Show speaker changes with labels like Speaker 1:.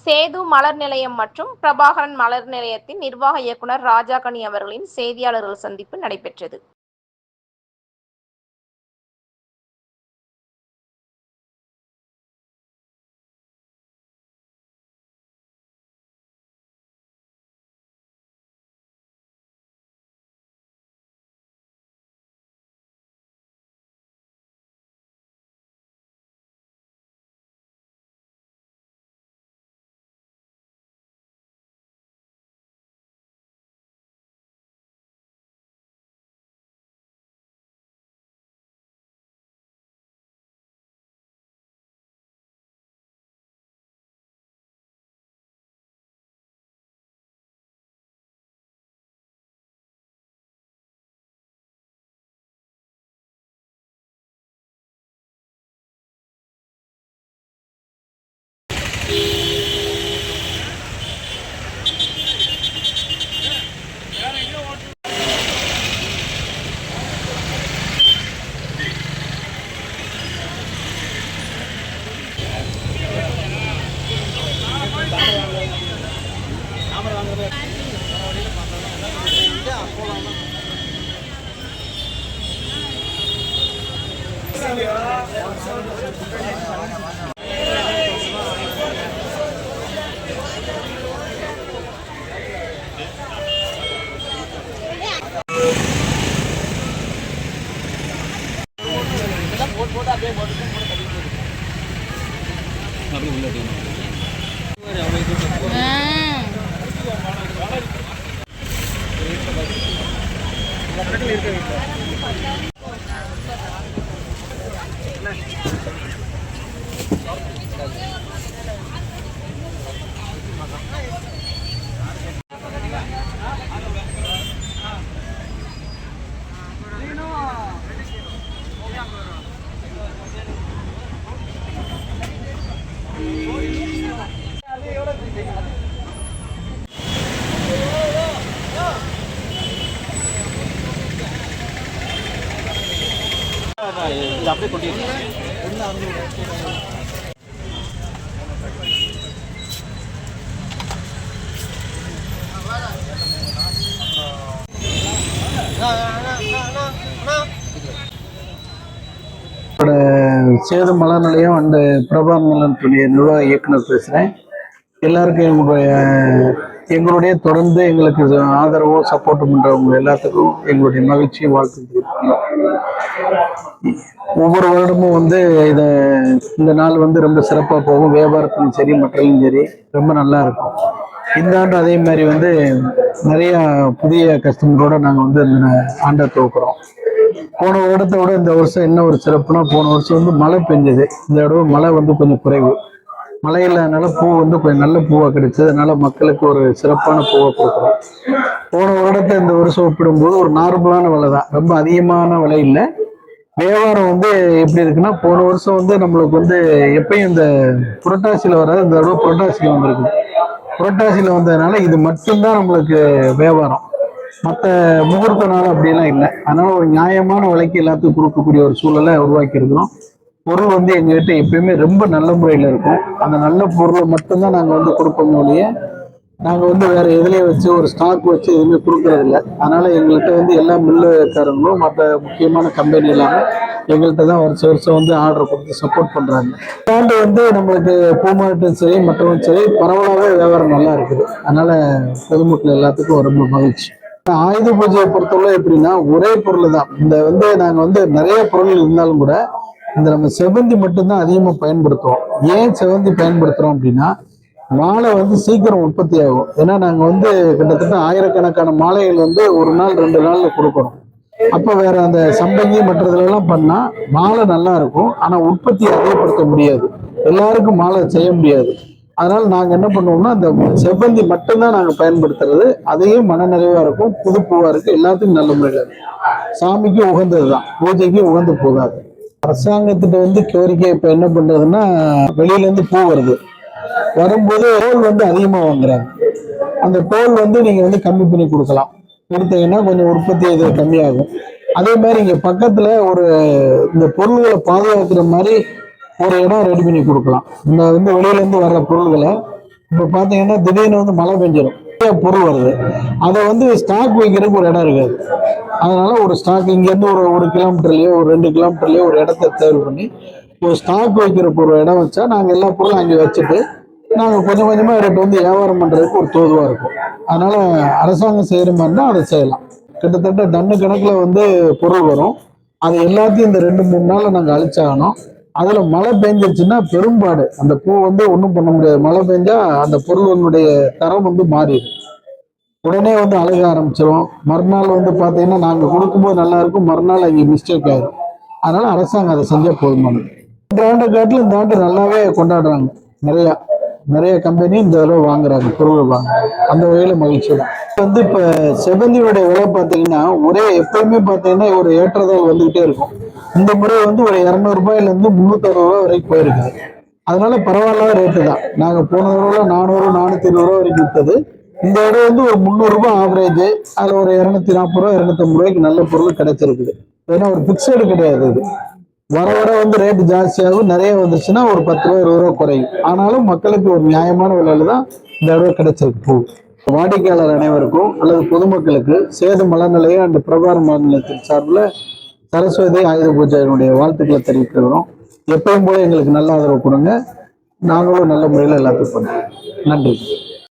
Speaker 1: சேது மலர் நிலையம் மற்றும் பிரபாகரன் மலர் நிலையத்தின் நிர்வாக இயக்குனர் ராஜாக்கனி அவர்களின் செய்தியாளர்கள் சந்திப்பு நடைபெற்றது.
Speaker 2: அப்படியே கொண்டு
Speaker 3: சேது மலர் நிலையம் அண்ட் பிரபாகரன் நிலையத்துடைய நிர்வாக இயக்குனர் பேசுகிறேன். எல்லாருக்கும் எங்களுடைய தொடர்ந்து எங்களுக்கு ஆதரவும் சப்போர்ட் பண்ணுறவங்க எல்லாத்துக்கும் எங்களுடைய மகிழ்ச்சியை வாழ்த்து. ஒவ்வொரு வருடமும் இந்த நாள் ரொம்ப சிறப்பாக போகும். வியாபாரத்திலும் சரி மற்றதும் சரி ரொம்ப நல்லா இருக்கும். இந்த ஆண்டு அதே மாதிரி நிறைய புதிய கஸ்டமரோட நாங்கள் இந்த ஆண்டை துவக்குறோம். போன வருடத்தை விட இந்த வருஷம் என்ன ஒரு சிறப்புனா, போன வருஷம் மழை பெஞ்சது. இந்த தடவை மழை கொஞ்சம் குறைவு. மழை இல்லாதனால பூ கொஞ்சம் நல்ல பூவாக கிடைச்சது. அதனால மக்களுக்கு ஒரு சிறப்பான பூவை கொடுக்குறோம். போன வருடத்தை இந்த வருஷம் ஒப்பிடும்போது ஒரு நார்மலான விலை தான், ரொம்ப அதிகமான விலை இல்லை. வியாபாரம் எப்படி இருக்குன்னா, போன வருஷம் நம்மளுக்கு எப்பயும் இந்த புரட்டாசியில் வராது, இந்த தடவை புரட்டாசியில் வந்திருக்கு. புரட்டாசியில் வந்ததுனால இது மட்டும்தான் நம்மளுக்கு வியாபாரம். மற்ற முகூர்த்த நாள் அப்படியெல்லாம் இல்லை. அதனால ஒரு நியாயமான விலைக்கு எல்லாத்துக்கும் கொடுக்கக்கூடிய ஒரு சூழலை உருவாக்கி இருக்கிறோம். பொருள் எங்ககிட்ட எப்பயுமே ரொம்ப நல்ல முறையில் இருக்கும். அந்த நல்ல பொருளை மட்டும்தான் நாங்கள் கொடுப்போம் ஒழிய நாங்கள் வேற எதுலேயே வச்சு ஒரு ஸ்டாக் வச்சு எதுவுமே கொடுக்கறது இல்லை. அதனால எங்கள்கிட்ட எல்லா மில்லுக்காரங்களும் மற்ற முக்கியமான கம்பெனி எல்லாமே எங்கள்கிட்ட தான் வருஷம் ஆர்டர் கொடுத்து சப்போர்ட் பண்ணுறாங்க. ஆண்டு நம்மளுக்கு பூமாட்டும் சரி மற்றவங்க சரி பரவலாகவே வியாபாரம் நல்லா இருக்குது. அதனால பொதுமக்கள் எல்லாத்துக்கும் ரொம்ப மகிழ்ச்சி. ஆயுத பூஜையை பொறுத்தவரை எப்படின்னா, ஒரே பொருள் தான். இந்த நாங்கள் நிறைய பொருள் இருந்தாலும் கூட இந்த நம்ம செவந்தி மட்டும்தான் அதிகமாக பயன்படுத்துவோம். ஏன் செவந்தி பயன்படுத்துறோம் அப்படின்னா, மாலை சீக்கிரம் உற்பத்தி ஆகும். ஏன்னா நாங்கள் கிட்டத்தட்ட ஆயிரக்கணக்கான மாலைகள் ஒரு நாள் 2 நாள்ல கொடுக்குறோம். அப்போ வேற அந்த சம்பங்கி மற்றதுலாம் பண்ணா மாலை நல்லா இருக்கும், ஆனால் உற்பத்தி அதிகப்படுத்த முடியாது, எல்லாருக்கும் மாலை செய்ய முடியாது. அதனால நாங்கள் என்ன பண்ணுவோம்னா, அந்த செவ்வந்தி மட்டும்தான் நாங்கள் பயன்படுத்துறது. அதையும் மனநிறைவாக இருக்கும், புதுப்பூவாக இருக்கு, எல்லாத்துக்கும் நல்ல முறையில் இருக்கும். சாமிக்கு உகந்தது தான், பூஜைக்கு உகந்து போகாது. அரசாங்கத்திட்ட கோரிக்கை இப்போ என்ன பண்றதுன்னா, வெளியிலேருந்து பூ வரும்போது டோல் அதிகமாக வாங்குறாங்க. அந்த டோல் நீங்க கம்மி பண்ணி கொடுக்கலாம். கொடுத்தீங்கன்னா கொஞ்சம் உற்பத்தி இது கம்மியாகும். அதே மாதிரி இங்க பக்கத்துல இந்த பொருள்களை பாதுகாக்கிற மாதிரி ஒரு இடம் ரெடி பண்ணி கொடுக்கலாம். இந்த வெளியில இருந்து வர்ற பொருள்களை இப்போ பார்த்தீங்கன்னா திடீர்னு வந்து மழை பெஞ்சிடும், பொருள் வருது, அதை வந்து ஸ்டாக் வைக்கிறதுக்கு ஒரு இடம் இருக்காது. அதனால ஒரு ஸ்டாக் இங்கேருந்து ஒரு கிலோமீட்டர்லயோ ஒரு 2 கிலோமீட்டர்லயோ ஒரு இடத்த தேர்வு பண்ணி ஒரு ஸ்டாக் வைக்கிறப்ப ஒரு இடம் வச்சா நாங்கள் எல்லா பொருளும் அங்கே வச்சுட்டு நாங்கள் கொஞ்சம் கொஞ்சமாக ரேட் வந்து வியாபாரம் பண்ணுறதுக்கு ஒரு தோதுவாக இருக்கும். அதனால அரசாங்கம் செய்கிற மாதிரி தான் அதை செய்யலாம். கிட்டத்தட்ட டன்னு கணக்கில் வந்து பொருள் வரும். அது எல்லாத்தையும் இந்த 2-3 நாளில் நாங்கள் அழிச்சாகணும். அதில் மழை பெஞ்சிருச்சுன்னா பெரும்பாடு அந்த பூ வந்து ஒன்றும் பண்ண முடியாது. மழை பெஞ்சா அந்த பொருளினுடைய தரம் வந்து மாறிடும், உடனே வந்து அழுக ஆரம்பிச்சிடும். மறுநாள் வந்து பார்த்தீங்கன்னா நாங்கள் கொடுக்கும்போது நல்லா இருக்கும், மறுநாள் அங்கே மிஸ்டேக் ஆயிடும். அதனால அரசாங்கம் அதை செஞ்சால் போதுமானது. இந்த ஆண்டை காட்டிலும் இந்த ஆண்டு நல்லாவே கொண்டாடுறாங்க. நிறையா நிறைய கம்பெனி இந்த தடவை வாங்குறாங்க, பொருள் வாங்குறாங்க. அந்த வகையில் மகிழ்ச்சி தான். வந்து இப்போ செவ்வந்தியோடைய விலை பார்த்தீங்கன்னா ஒரே எப்பயுமே பார்த்தீங்கன்னா ஒரு ஏற்றத்தால் வந்துகிட்டே இருக்கும். இந்த முறை வந்து ஒரு 200 ரூபாயிலேருந்து 360 ரூபா வரைக்கும் போயிருக்குது. அதனால பரவாயில்லாத ரேட்டு தான். நாங்கள் போன தடவை 400 420 ரூபா வரைக்கும் விற்றது. இந்த இடம் வந்து ஒரு 300 ரூபாய் ஆவரேஜ். அதில் ஒரு 240 ரூபா 250 ரூபாய்க்கு நல்ல பொருள் கிடைச்சிருக்குது. ஏன்னா ஒரு பிக்சடு கிடையாது. இது வர வர வந்து ரேட்டு ஜாஸ்தியாகும். நிறைய வந்துருச்சுன்னா ஒரு 10 ரூபா 20 ரூபா குறையும். ஆனாலும் மக்களுக்கு ஒரு நியாயமான விலையில தான் இந்த இடம் கிடைச்சிருக்கு பூ. வாடிக்கையாளர் அனைவருக்கும் அல்லது பொதுமக்களுக்கு சேது மலர் நிலையம் அண்ட் பிரபாகரன் மலர் நிலையத்தின் சார்பில் சரஸ்வதி ஆயுத பூஜையினுடைய வாழ்த்துக்களை தெரிவிக்கிறோம். எப்பயும் போல எங்களுக்கு நல்ல ஆதரவு கொடுங்க. நாங்களும் நல்ல முறையில் எல்லாத்துக்கும் பண்ணுறோம். நன்றி.